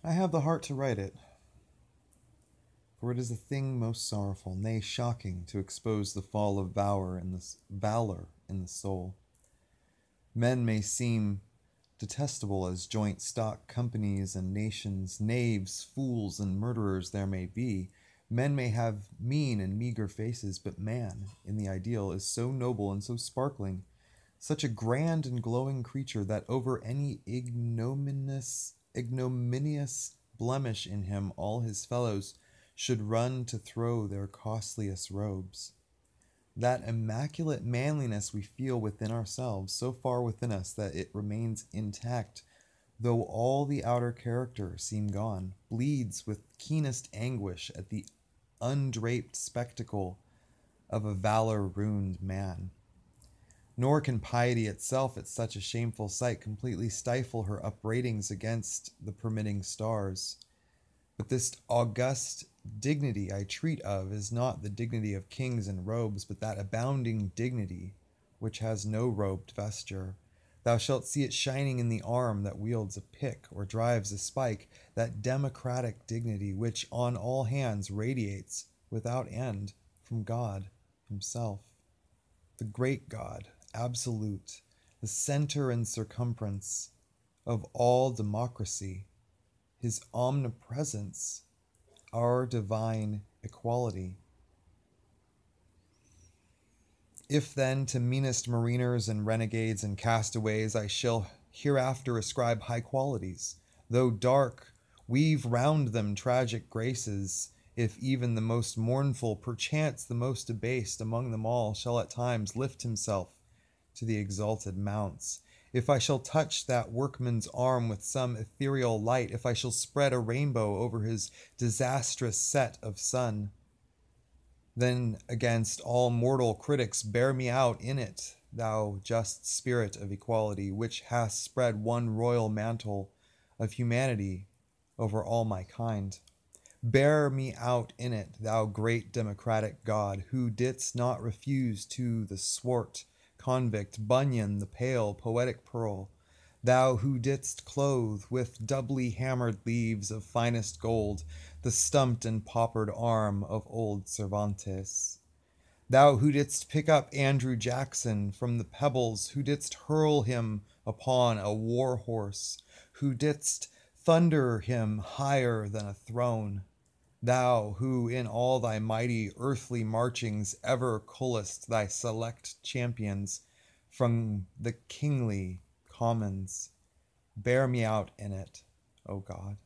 I have the heart to write it, for it is a thing most sorrowful, nay, shocking, to expose the fall of valor in the soul. Men may seem detestable as joint stock companies and nations, knaves, fools, and murderers there may be. Men may have mean and meager faces, but man, in the ideal, is so noble and so sparkling, such a grand and glowing creature that over any ignominious blemish in him all his fellows should run to throw their costliest robes. That immaculate manliness we feel within ourselves, so far within us that it remains intact, though all the outer character seem gone, bleeds with keenest anguish at the undraped spectacle of a valor ruined man. Nor can piety itself, at such a shameful sight, completely stifle her upbraidings against the permitting stars. But this august dignity I treat of is not the dignity of kings in robes, but that abounding dignity which has no robed vesture. Thou shalt see it shining in the arm that wields a pick or drives a spike, that democratic dignity which on all hands radiates without end from God Himself, the great God, absolute, the center and circumference of all democracy, His omnipresence, our divine equality. If then to meanest mariners and renegades and castaways I shall hereafter ascribe high qualities, though dark, weave round them tragic graces, if even the most mournful, perchance the most debased among them all, shall at times lift himself to the exalted mounts, if I shall touch that workman's arm with some ethereal light, if I shall spread a rainbow over his disastrous set of sun, then against all mortal critics bear me out in it, thou just spirit of equality, which hast spread one royal mantle of humanity over all my kind. Bear me out in it, thou great democratic God, who didst not refuse to the swart convict Bunyan the pale poetic pearl, thou who didst clothe with doubly hammered leaves of finest gold the stumped and paupered arm of old Cervantes. Thou who didst pick up Andrew Jackson from the pebbles, who didst hurl him upon a war horse, who didst thunder him higher than a throne, thou who in all thy mighty earthly marchings ever cullest thy select champions from the kingly commons, bear me out in it, O God.